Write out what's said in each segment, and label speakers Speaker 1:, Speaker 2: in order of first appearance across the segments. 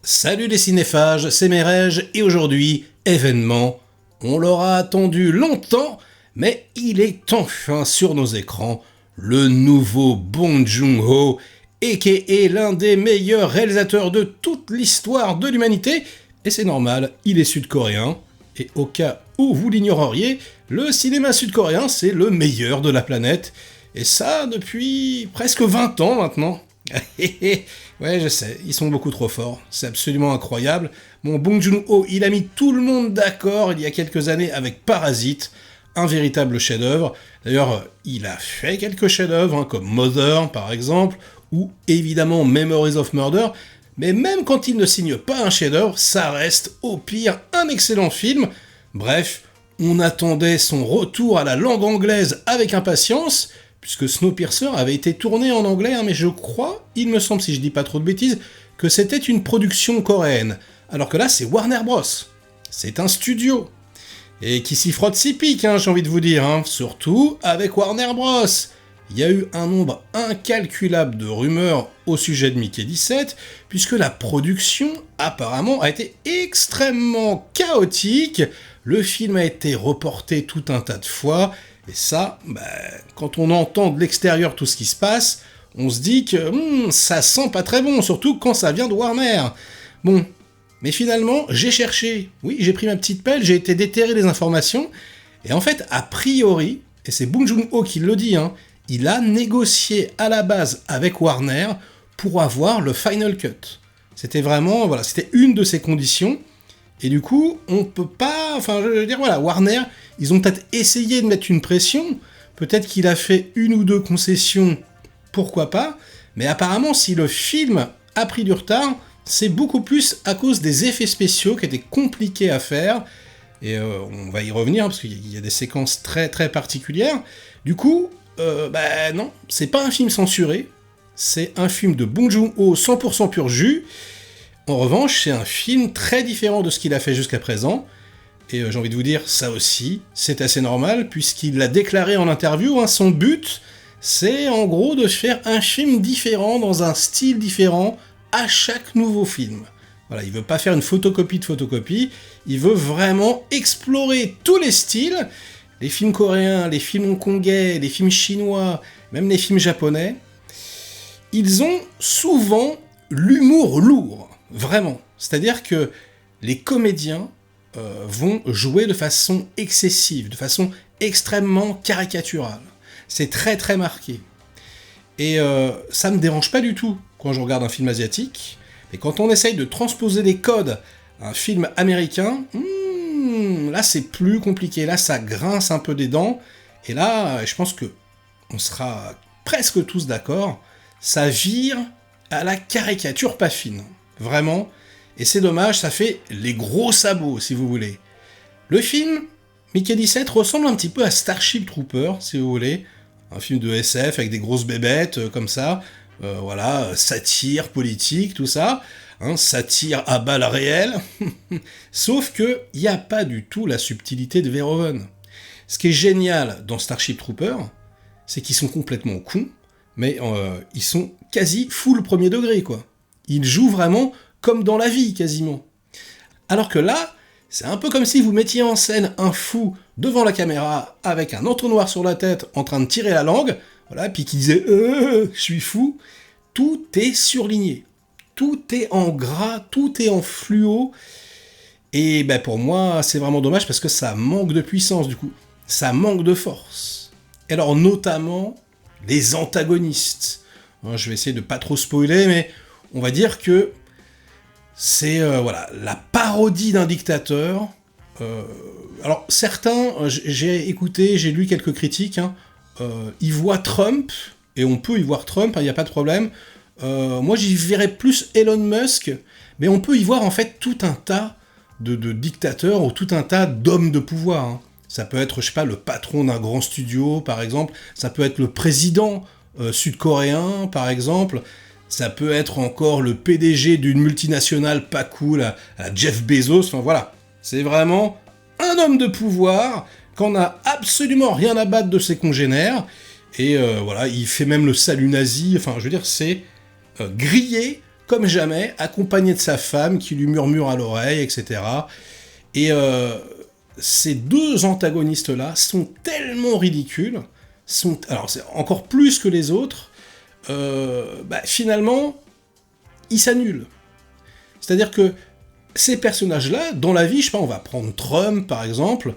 Speaker 1: Salut les cinéphages, c'est Merege et aujourd'hui, événement. On l'aura attendu longtemps, mais il est enfin sur nos écrans. Le nouveau Bong Joon-ho, a.k.a. l'un des meilleurs réalisateurs de toute l'histoire de l'humanité. Et c'est normal, il est sud-coréen. Et au cas où vous l'ignoreriez, le cinéma sud-coréen, c'est le meilleur de la planète. Et ça depuis presque 20 ans maintenant. Ouais, je sais, ils sont beaucoup trop forts, c'est absolument incroyable. Bon, Bong Joon-ho, il a mis tout le monde d'accord il y a quelques années avec Parasite, un véritable chef-d'œuvre. D'ailleurs, il a fait quelques chefs-d'œuvre, comme Mother par exemple, ou évidemment Memories of Murder, mais même quand il ne signe pas un chef-d'œuvre, ça reste au pire un excellent film. Bref, on attendait son retour à la langue anglaise avec impatience, puisque Snowpiercer avait été tourné en anglais, mais je crois, il me semble, si je dis pas trop de bêtises, que c'était une production coréenne. Alors que là, c'est Warner Bros. C'est un studio. Et qui s'y frotte s'y pique, j'ai envie de vous dire, surtout avec Warner Bros. Il y a eu un nombre incalculable de rumeurs au sujet de Mickey 17, puisque la production, apparemment, a été extrêmement chaotique. Le film a été reporté tout un tas de fois, et ça, quand on entend de l'extérieur tout ce qui se passe, on se dit que ça sent pas très bon, surtout quand ça vient de Warner. Bon, mais finalement, j'ai cherché. Oui, j'ai pris ma petite pelle, j'ai été déterrer les informations, et en fait, a priori, et c'est Bong Joon-ho qui le dit, il a négocié à la base avec Warner pour avoir le Final Cut. C'était vraiment, voilà, c'était une de ses conditions. Et du coup, on peut pas... Enfin, je veux dire, voilà, Warner, ils ont peut-être essayé de mettre une pression. Peut-être qu'il a fait une ou deux concessions, pourquoi pas. Mais apparemment, si le film a pris du retard, c'est beaucoup plus à cause des effets spéciaux qui étaient compliqués à faire. Et on va y revenir, parce qu'il y a des séquences très très particulières. Du coup, non, c'est pas un film censuré. C'est un film de Bong Joon-ho 100% pur jus. En revanche, c'est un film très différent de ce qu'il a fait jusqu'à présent, et j'ai envie de vous dire, ça aussi, c'est assez normal, puisqu'il l'a déclaré en interview, son but, c'est en gros de faire un film différent, dans un style différent, à chaque nouveau film. Voilà, il veut pas faire une photocopie de photocopie, il veut vraiment explorer tous les styles, les films coréens, les films hongkongais, les films chinois, même les films japonais. Ils ont souvent l'humour lourd. Vraiment. C'est-à-dire que les comédiens vont jouer de façon excessive, de façon extrêmement caricaturale. C'est très très marqué. Et ça me dérange pas du tout quand je regarde un film asiatique, mais quand on essaye de transposer les codes à un film américain, là c'est plus compliqué, là ça grince un peu des dents, et là je pense que on sera presque tous d'accord, ça vire à la caricature pas fine. Vraiment, et c'est dommage, ça fait les gros sabots, si vous voulez. Le film, Mickey 17, ressemble un petit peu à Starship Troopers, si vous voulez, un film de SF avec des grosses bébêtes, comme ça, voilà, satire, politique, tout ça, satire à balles réelles, sauf que il n'y a pas du tout la subtilité de Verhoeven. Ce qui est génial dans Starship Troopers, c'est qu'ils sont complètement cons, mais ils sont quasi full premier degré, quoi. Il joue vraiment comme dans la vie, quasiment. Alors que là, c'est un peu comme si vous mettiez en scène un fou devant la caméra, avec un entonnoir sur la tête, en train de tirer la langue, voilà, puis qui disait « je suis fou ». Tout est surligné. Tout est en gras, tout est en fluo. Et pour moi, c'est vraiment dommage, parce que ça manque de puissance, du coup. Ça manque de force. Et alors, notamment, les antagonistes. Je vais essayer de pas trop spoiler, mais on va dire que c'est la parodie d'un dictateur. Alors certains, j'ai écouté, j'ai lu quelques critiques, ils voient Trump, et on peut y voir Trump, il n'y a pas de problème. Moi j'y verrais plus Elon Musk, mais on peut y voir en fait tout un tas de dictateurs, ou tout un tas d'hommes de pouvoir. Ça peut être, je sais pas, le patron d'un grand studio, par exemple, ça peut être le président sud-coréen, par exemple. Ça peut être encore le PDG d'une multinationale pas cool, à Jeff Bezos, enfin voilà. C'est vraiment un homme de pouvoir qu'on n'a absolument rien à battre de ses congénères, et voilà, il fait même le salut nazi, enfin je veux dire, c'est grillé comme jamais, accompagné de sa femme qui lui murmure à l'oreille, etc. Et ces deux antagonistes-là sont tellement ridicules, alors c'est encore plus que les autres, finalement, ils s'annulent. C'est-à-dire que ces personnages-là, dans la vie, je sais pas, on va prendre Trump par exemple,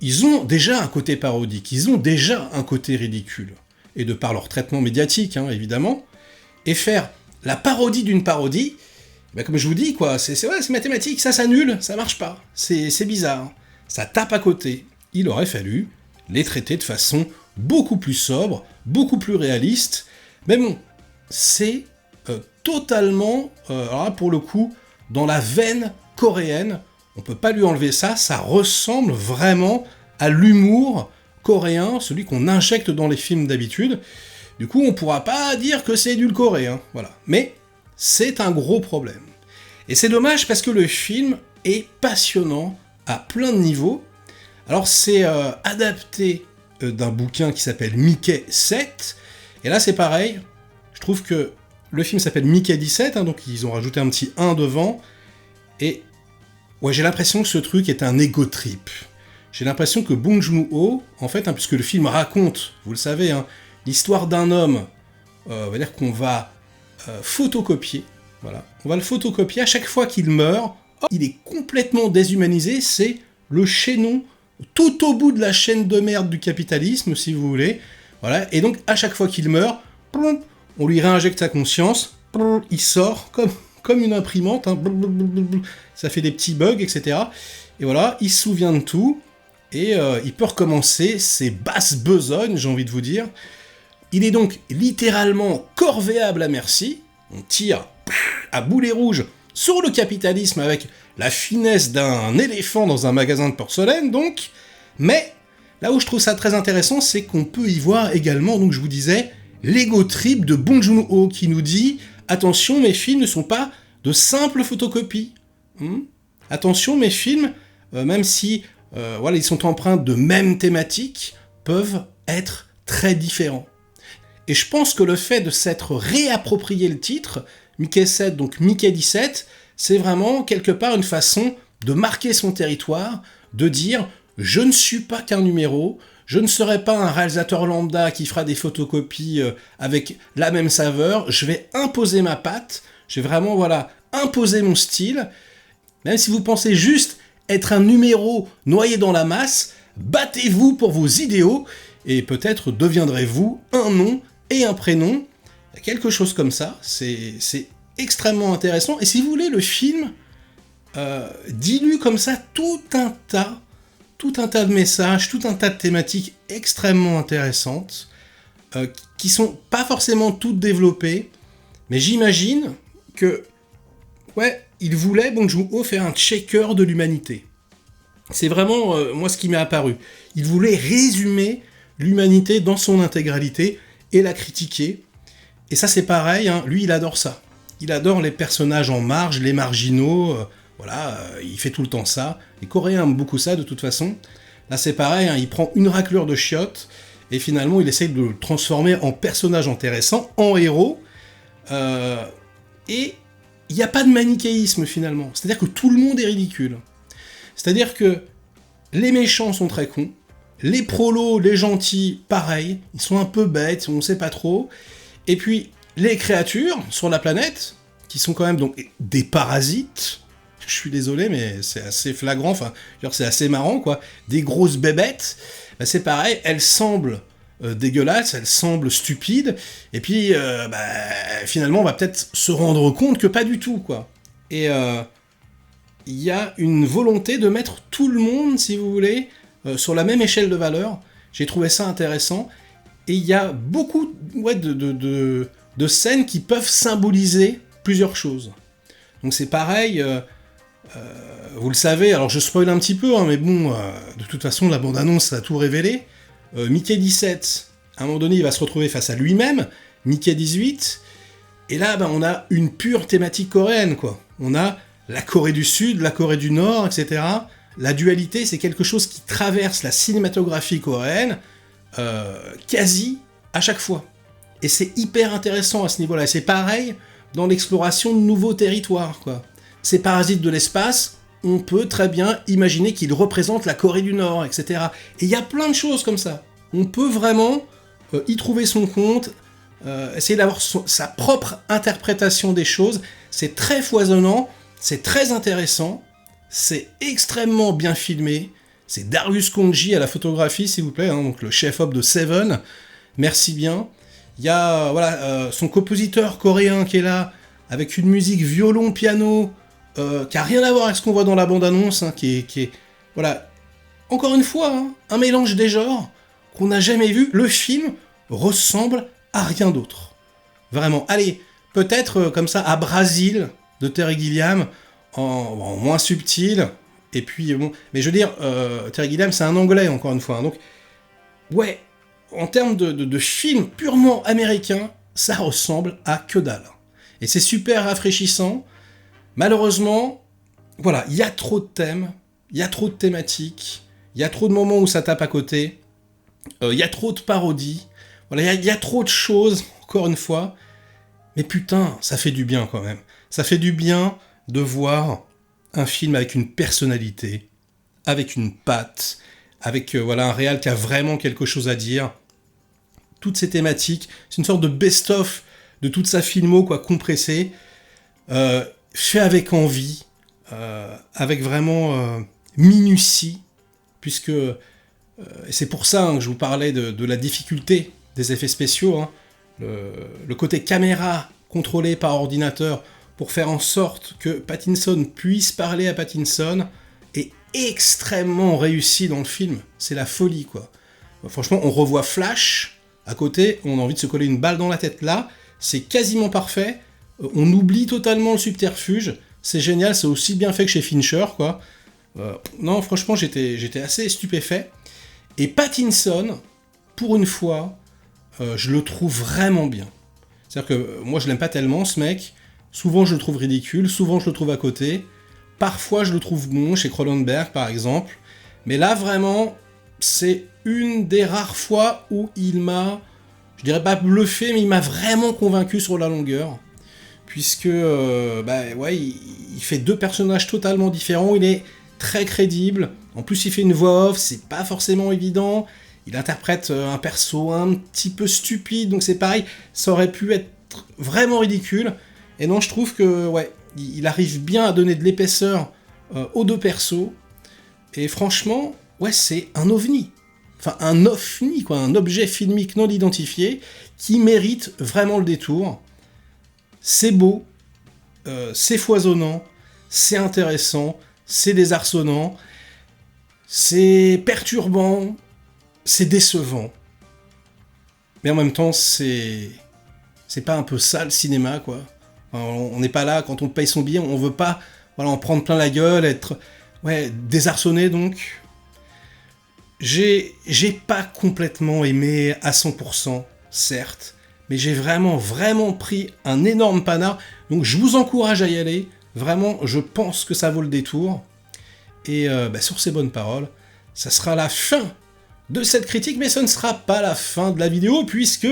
Speaker 1: ils ont déjà un côté parodique, ils ont déjà un côté ridicule. Et de par leur traitement médiatique, hein, évidemment. Et faire la parodie d'une parodie, comme je vous dis, quoi, c'est mathématique, ça s'annule, ça marche pas. C'est bizarre. Ça tape à côté. Il aurait fallu les traiter de façon beaucoup plus sobre, beaucoup plus réaliste. Mais bon, c'est totalement, alors là, pour le coup, dans la veine coréenne. On peut pas lui enlever ça, ça ressemble vraiment à l'humour coréen, celui qu'on injecte dans les films d'habitude. Du coup, on pourra pas dire que c'est édulcoré, hein, voilà. Mais c'est un gros problème. Et c'est dommage parce que le film est passionnant à plein de niveaux. Alors c'est adapté d'un bouquin qui s'appelle Mickey 7, et là c'est pareil, je trouve que le film s'appelle Mickey 17, hein, donc ils ont rajouté un petit 1 devant, et ouais, j'ai l'impression que ce truc est un ego trip. J'ai l'impression que Bong Joon-ho, en fait, hein, puisque le film raconte, vous le savez, hein, l'histoire d'un homme, on va dire qu'on va photocopier, voilà, on va le photocopier à chaque fois qu'il meurt, il est complètement déshumanisé, c'est le chaînon tout au bout de la chaîne de merde du capitalisme, si vous voulez, voilà, et donc à chaque fois qu'il meurt, on lui réinjecte sa conscience, il sort comme une imprimante, hein, ça fait des petits bugs, etc. Et voilà, il se souvient de tout, et il peut recommencer ses basses besognes, j'ai envie de vous dire. Il est donc littéralement corvéable à merci, on tire à boulet rouge sur le capitalisme avec la finesse d'un éléphant dans un magasin de porcelaine, donc, mais là où je trouve ça très intéressant, c'est qu'on peut y voir également, donc je vous disais, l'ego trip de Bong Joon-ho qui nous dit « Attention, mes films ne sont pas de simples photocopies. Attention, mes films, même si voilà, ils sont empreints de mêmes thématiques, peuvent être très différents. » Et je pense que le fait de s'être réapproprié le titre, Mickey 7, donc Mickey 17, c'est vraiment quelque part une façon de marquer son territoire, de dire « Je ne suis pas qu'un numéro, je ne serai pas un réalisateur lambda qui fera des photocopies avec la même saveur, je vais imposer ma patte, je vais vraiment, voilà, imposer mon style. Même si vous pensez juste être un numéro noyé dans la masse, battez-vous pour vos idéaux, et peut-être deviendrez-vous un nom et un prénom. Il y a quelque chose comme ça, c'est extrêmement intéressant. Et si vous voulez, le film dilue comme ça tout un tas de messages, tout un tas de thématiques extrêmement intéressantes, qui sont pas forcément toutes développées, mais j'imagine que, ouais, il voulait, Bong Joon-ho, faire un checker de l'humanité. C'est vraiment, moi, ce qui m'est apparu. Il voulait résumer l'humanité dans son intégralité et la critiquer. Et ça, c'est pareil, hein, lui, il adore ça. Il adore les personnages en marge, les marginaux, voilà, il fait tout le temps ça. Les Coréens aiment beaucoup ça, de toute façon. Là, c'est pareil, hein, il prend une raclure de chiottes, et finalement, il essaye de le transformer en personnage intéressant, en héros, et il n'y a pas de manichéisme, finalement. C'est-à-dire que tout le monde est ridicule. C'est-à-dire que les méchants sont très cons, les prolos, les gentils, pareil, ils sont un peu bêtes, on ne sait pas trop, et puis les créatures sur la planète, qui sont quand même donc des parasites, je suis désolé, mais c'est assez flagrant, enfin, c'est assez marrant, quoi, des grosses bébêtes, c'est pareil, elles semblent dégueulasses, elles semblent stupides, et puis finalement on va peut-être se rendre compte que pas du tout, quoi. Et il y a une volonté de mettre tout le monde, si vous voulez, sur la même échelle de valeur. J'ai trouvé ça intéressant, et il y a beaucoup de scènes qui peuvent symboliser plusieurs choses. Donc c'est pareil, vous le savez, alors je spoil un petit peu, hein, mais bon, de toute façon la bande-annonce a tout révélé. Mickey 17, à un moment donné, il va se retrouver face à lui-même, Mickey 18, et là, on a une pure thématique coréenne, quoi. On a la Corée du Sud, la Corée du Nord, etc. La dualité, c'est quelque chose qui traverse la cinématographie coréenne quasi à chaque fois. Et c'est hyper intéressant à ce niveau-là. Et c'est pareil dans l'exploration de nouveaux territoires, quoi. Ces parasites de l'espace, on peut très bien imaginer qu'ils représentent la Corée du Nord, etc. Et il y a plein de choses comme ça. On peut vraiment y trouver son compte, essayer d'avoir sa propre interprétation des choses. C'est très foisonnant, c'est très intéressant, c'est extrêmement bien filmé. C'est Darius Khondji à la photographie, s'il vous plaît, hein, donc le chef-op de Seven. Merci bien. Il y a son compositeur coréen qui est là, avec une musique violon-piano, qui n'a rien à voir avec ce qu'on voit dans la bande-annonce, hein, qui est voilà, encore une fois, hein, un mélange des genres qu'on n'a jamais vu. Le film ressemble à rien d'autre. Vraiment. Allez, peut-être comme ça, à Brésil, de Terry Gilliam, en moins subtil. Et puis, bon, mais je veux dire, Terry Gilliam, c'est un anglais, encore une fois. Hein, donc, ouais, en termes de film purement américain, ça ressemble à que dalle. Et c'est super rafraîchissant. Malheureusement, voilà, il y a trop de thèmes, il y a trop de thématiques, il y a trop de moments où ça tape à côté, il y a trop de parodies, voilà, il y a trop de choses, encore une fois. Mais putain, ça fait du bien quand même. Ça fait du bien de voir un film avec une personnalité, avec une patte, avec un réal qui a vraiment quelque chose à dire. Toutes ces thématiques, c'est une sorte de best-of de toute sa filmo, quoi, compressée, fait avec envie, avec vraiment minutie, puisque et c'est pour ça hein, que je vous parlais de la difficulté des effets spéciaux, hein, le côté caméra contrôlé par ordinateur, pour faire en sorte que Pattinson puisse parler à Pattinson, est extrêmement réussi dans le film. C'est la folie, quoi. Franchement, on revoit Flash à côté, on a envie de se coller une balle dans la tête là, c'est quasiment parfait, on oublie totalement le subterfuge, c'est génial, c'est aussi bien fait que chez Fincher, quoi. Non, franchement, j'étais assez stupéfait. Et Pattinson, pour une fois, je le trouve vraiment bien. C'est-à-dire que moi, je l'aime pas tellement, ce mec. Souvent, je le trouve ridicule, souvent, je le trouve à côté. Parfois, je le trouve bon, chez Cronenberg, par exemple. Mais là, vraiment, c'est une des rares fois où il m'a, je dirais pas bluffé, mais il m'a vraiment convaincu sur la longueur. Puisque, il fait deux personnages totalement différents, il est très crédible. En plus, il fait une voix off, c'est pas forcément évident. Il interprète un perso un petit peu stupide, donc c'est pareil, ça aurait pu être vraiment ridicule. Et non, je trouve que, ouais, il arrive bien à donner de l'épaisseur aux deux persos. Et franchement, ouais, c'est un ovni. Enfin, un ovni, quoi, un objet filmique non identifié qui mérite vraiment le détour. C'est beau, c'est foisonnant, c'est intéressant, c'est désarçonnant, c'est perturbant, c'est décevant. Mais en même temps, c'est pas un peu ça le cinéma, quoi. Enfin, on n'est pas là, quand on paye son billet, on veut pas en prendre plein la gueule, être désarçonné, donc. J'ai pas complètement aimé à 100%, certes, mais j'ai vraiment pris un énorme panard, donc je vous encourage à y aller, vraiment, je pense que ça vaut le détour. Et sur ces bonnes paroles, ça sera la fin de cette critique, mais ce ne sera pas la fin de la vidéo, puisque,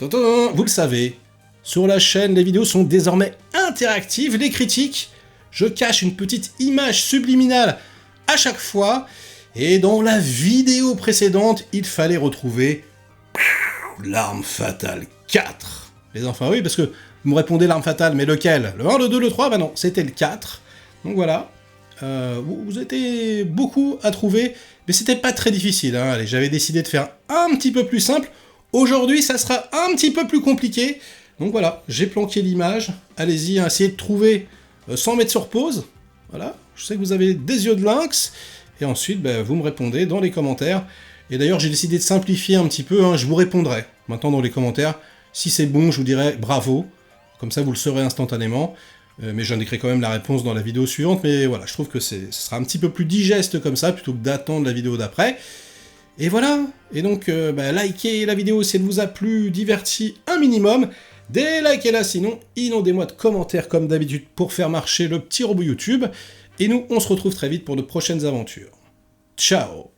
Speaker 1: vous le savez, sur la chaîne, les vidéos sont désormais interactives, les critiques, je cache une petite image subliminale à chaque fois, et dans la vidéo précédente, il fallait retrouver l'arme fatale 4. Les enfants, oui, parce que vous me répondez l'arme fatale, mais lequel? Le 1, le 2, le 3? Bah non, c'était le 4. Donc voilà, vous étiez beaucoup à trouver, mais c'était pas très difficile. Hein. Allez, j'avais décidé de faire un petit peu plus simple. Aujourd'hui, ça sera un petit peu plus compliqué. Donc voilà, j'ai planqué l'image. Allez-y, hein, essayez de trouver sans mettre sur pause. Voilà, je sais que vous avez des yeux de lynx. Et ensuite, vous me répondez dans les commentaires. Et d'ailleurs, j'ai décidé de simplifier un petit peu. Hein, je vous répondrai maintenant dans les commentaires. Si c'est bon, je vous dirai bravo. Comme ça, vous le saurez instantanément. Mais j'indiquerai quand même la réponse dans la vidéo suivante. Mais voilà, je trouve que ce sera un petit peu plus digeste comme ça, plutôt que d'attendre la vidéo d'après. Et voilà. Et donc, likez la vidéo si elle vous a plu, diverti un minimum. Délikez-la, sinon, inondez-moi de commentaires comme d'habitude pour faire marcher le petit robot YouTube. Et nous, on se retrouve très vite pour de prochaines aventures. Ciao!